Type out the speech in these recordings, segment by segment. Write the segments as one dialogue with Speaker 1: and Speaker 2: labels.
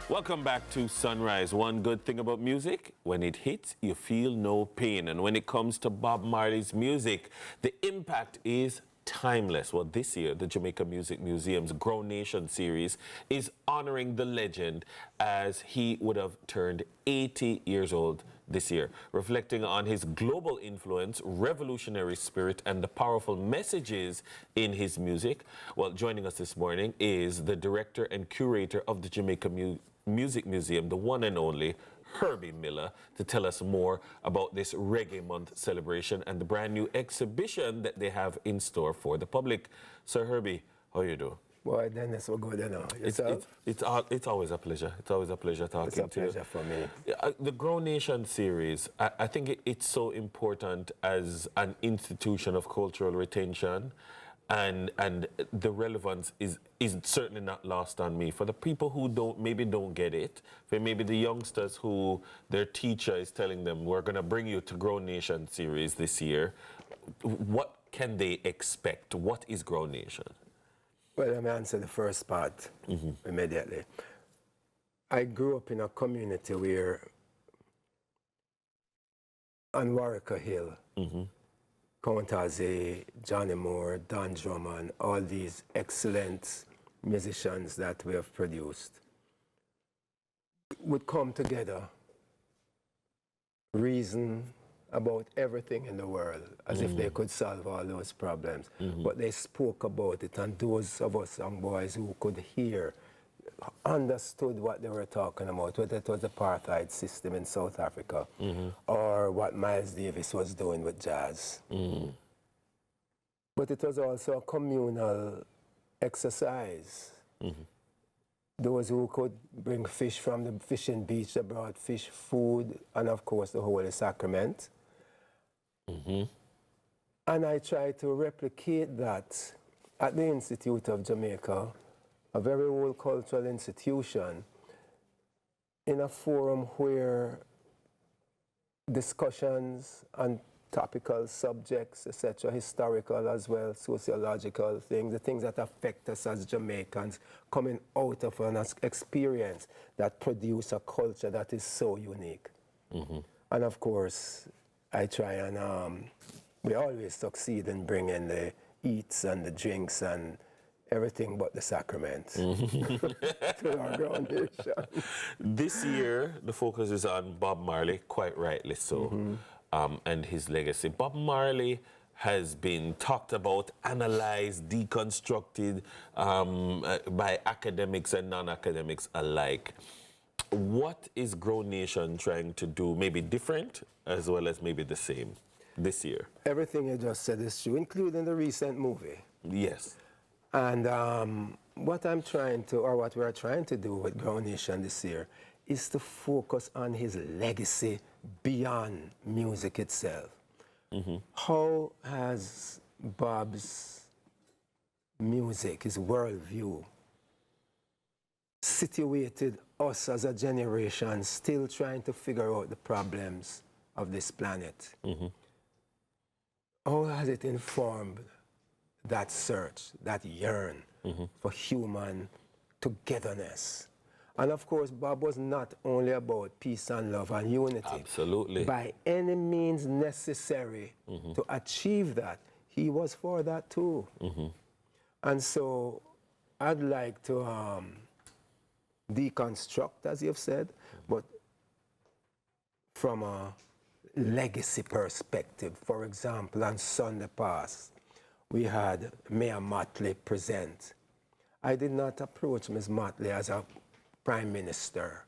Speaker 1: Welcome back to Sunrise. One good thing about music, when it hits, you feel no pain. And when it comes to Bob Marley's music, the impact is timeless. Well, this year, the Jamaica Music Museum's Grounation series is honoring the legend as he would have turned 80 years old this year, reflecting on his global influence, revolutionary spirit, and the powerful messages in his music. Well, joining us this morning is the director and curator of the Jamaica Music Museum, the one and only Herbie Miller, to tell us more about this Reggae Month celebration and the brand new exhibition that they have in store for the public. Sir Herbie, how you doing?
Speaker 2: Boy, Dennis, we're good, you know.
Speaker 1: It's always a pleasure. It's always a pleasure talking to you.
Speaker 2: It's a pleasure for me.
Speaker 1: The Grounation series, I think it's so important as an institution of cultural retention, and the relevance is certainly not lost on me. For the people who don't get it, for maybe the youngsters who their teacher is telling them, we're going to bring you to Grounation series this year, what can they expect? What is Grounation?
Speaker 2: Well, let me answer the first part immediately. I grew up in a community where on Warwick Hill, Count Ozzy, Johnny Moore, Don Drummond, all these excellent musicians that we have produced would come together, reason about everything in the world, as if they could solve all those problems. But they spoke about it, and those of us young boys who could hear understood what they were talking about, whether it was the apartheid system in South Africa or what Miles Davis was doing with jazz. But it was also a communal exercise. Those who could bring fish from the fishing beach, they brought fish, food, and of course the Holy Sacrament. And I tried to replicate that at the Institute of Jamaica, a very old cultural institution, in a forum where discussions on topical subjects, etc., historical as well, sociological things, the things that affect us as Jamaicans, coming out of an experience that produce a culture that is so unique. And of course, I try and we always succeed in bringing the eats and the drinks and everything but the sacrament to our Grounation.
Speaker 1: This year, the focus is on Bob Marley, quite rightly so, and his legacy. Bob Marley has been talked about, analyzed, deconstructed by academics and non-academics alike. What is Grounation trying to do, maybe different as well as maybe the same this year?
Speaker 2: Everything you just said is true, including the recent movie.
Speaker 1: Yes.
Speaker 2: And what I'm trying to, or what we're trying to do with Grounation this year is to focus on his legacy beyond music itself. How has Bob's music, his worldview, situated us as a generation still trying to figure out the problems of this planet? How has it informed that search, that yearn for human togetherness? And of course, Bob was not only about peace and love and unity.
Speaker 1: Absolutely.
Speaker 2: By any means necessary to achieve that, he was for that too. And so I'd like to deconstruct, as you've said, but from a legacy perspective. For example, on Sunday past, we had Mayor Motley present. I did not approach Ms. Motley as a prime minister,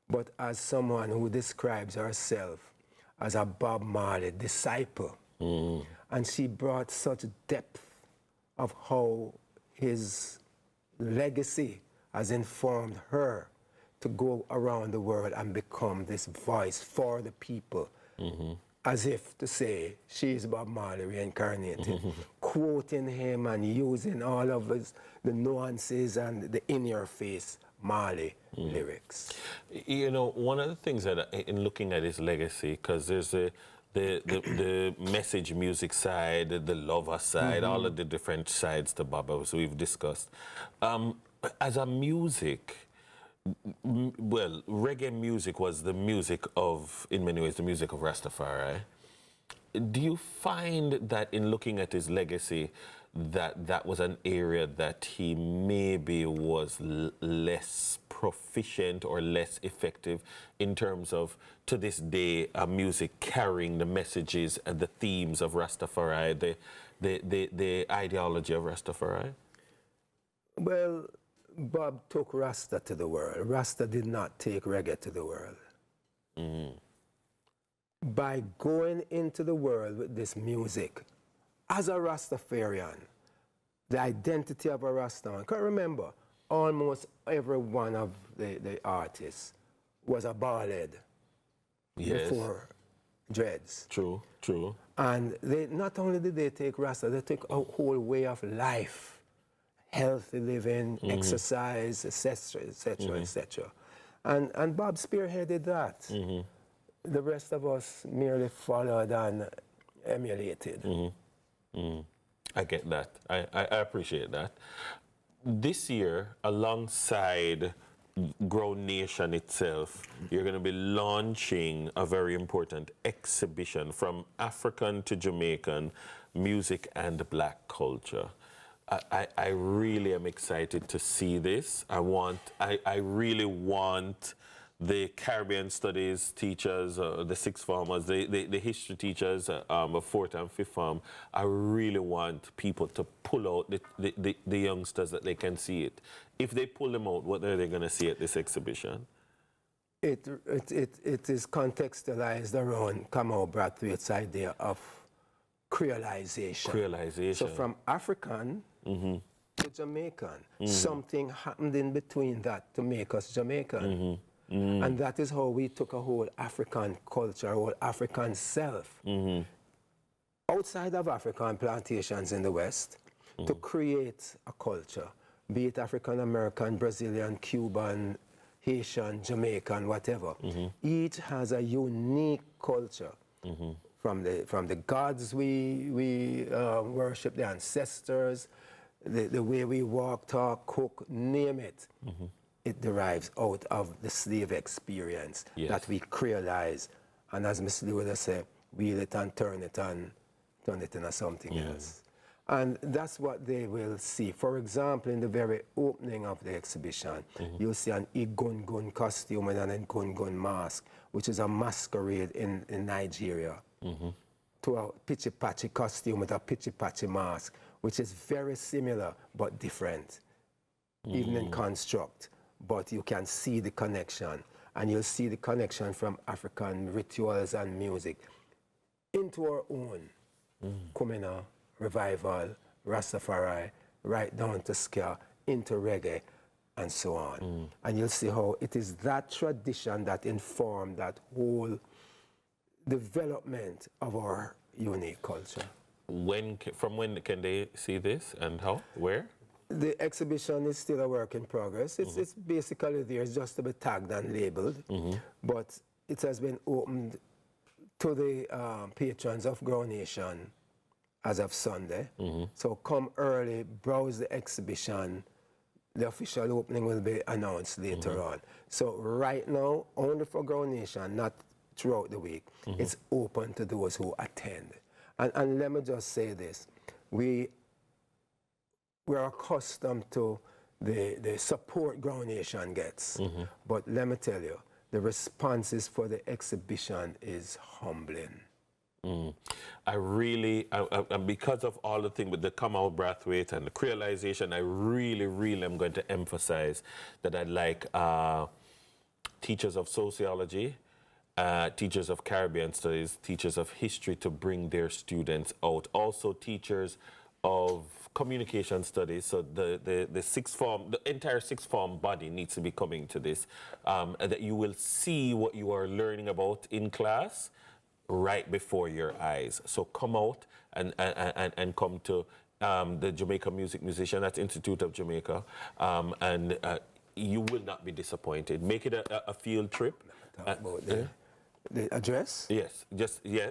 Speaker 2: but as someone who describes herself as a Bob Marley disciple. And she brought such depth of how his legacy has informed her to go around the world and become this voice for the people. As if to say, she's Bob Marley reincarnated, quoting him and using all of the nuances and the in-your-face Marley lyrics.
Speaker 1: You know, one of the things that in looking at his legacy, because there's the message music side, the lover side, all of the different sides to Bob, as we've discussed. As a music, Well, reggae music was the music of, in many ways, the music of Rastafari. Do you find that in looking at his legacy, that that was an area that he maybe was less proficient or less effective in terms of, to this day, music carrying the messages and the themes of Rastafari, the ideology of Rastafari?
Speaker 2: Well, Bob took Rasta to the world. Rasta did not take reggae to the world. By going into the world with this music, as a Rastafarian, the identity of a Rastaman, because remember, almost every one of the artists was a bald before dreads.
Speaker 1: True, true.
Speaker 2: And they not only did they take Rasta, they took a whole way of life, healthy living, exercise, etc., etc., etc. And Bob spearheaded that. The rest of us merely followed and emulated.
Speaker 1: I get that. I appreciate that. This year, alongside Grounation itself, you're going to be launching a very important exhibition from African to Jamaican music and black culture. I really am excited to see this. I really want the Caribbean studies teachers, the sixth formers, the history teachers of fourth and fifth form, I really want people to pull out the youngsters that they can see it. If they pull them out, what are they going to see at this exhibition?
Speaker 2: It is contextualized around Kamau Brathwaite's idea of creolization.
Speaker 1: Creolization.
Speaker 2: So from African to Jamaican, something happened in between that to make us Jamaican. And that is how we took a whole African culture, a whole African self, outside of African plantations in the West, to create a culture, be it African American, Brazilian, Cuban, Haitian, Jamaican, whatever. Each has a unique culture. From the gods we worship, the ancestors, the way we walk, talk, cook, name it. It derives out of the slave experience that we creolize. And as Mr. Lee would say, wheel it and turn it into something else. And that's what they will see. For example, in the very opening of the exhibition, you'll see an Igungun costume and an Igungun mask, which is a masquerade in Nigeria, to a Pichi Pachi costume with a Pichi Pachi mask, which is very similar but different, even in construct. But you can see the connection, and you'll see the connection from African rituals and music into our own Kumina, revival, Rastafari, right down to ska, into reggae, and so on. And you'll see how it is that tradition that informed that whole development of our unique culture.
Speaker 1: From when can they see this, and how, where?
Speaker 2: The exhibition is still a work in progress. It's basically there, it's just to be tagged and labeled, but it has been opened to the patrons of Grounation as of Sunday. So come early, browse the exhibition. The official opening will be announced later on. So right now, only for Grounation, not throughout the week, it's open to those who attend. And let me just say this. We're accustomed to the support Grounation gets. But let me tell you, the responses for the exhibition is humbling.
Speaker 1: I really, because of all the things with the Kamau Brathwaite and the creolization, I really am going to emphasize that I'd like teachers of sociology, teachers of Caribbean studies, teachers of history to bring their students out. Also teachers of communication studies, so the sixth form, the entire sixth form body needs to be coming to this, and that you will see what you are learning about in class right before your eyes. So come out and come to the Jamaica Music Museum, that's Institute of Jamaica, and you will not be disappointed. Make it a field trip.
Speaker 2: The address?
Speaker 1: Yes,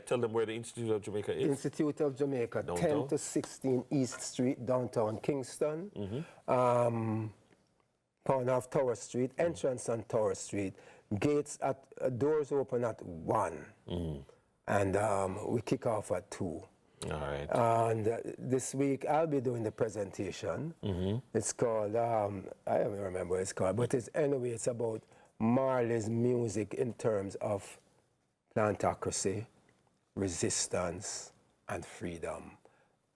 Speaker 1: tell them where the Institute of Jamaica is.
Speaker 2: Institute of Jamaica,
Speaker 1: downtown.
Speaker 2: 10 to 16 East Street, downtown Kingston. corner of Tower Street, entrance on Tower Street, gates at doors open at 1, and we kick off at 2.
Speaker 1: All right.
Speaker 2: And this week I'll be doing the presentation. It's called, I don't remember what it's called, but it's about Marley's music in terms of plantocracy, resistance, and freedom.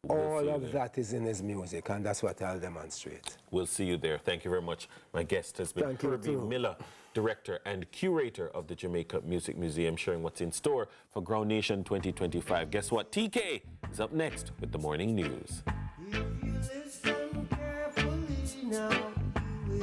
Speaker 2: All of that is in his music, and that's what I'll demonstrate.
Speaker 1: We'll see you there. Thank you very much. My guest has been Herbie Miller, Director and Curator of the Jamaica Music Museum, sharing what's in store for Grounation 2025. Guess what? TK is up next with the morning news.
Speaker 3: If you listen carefully now.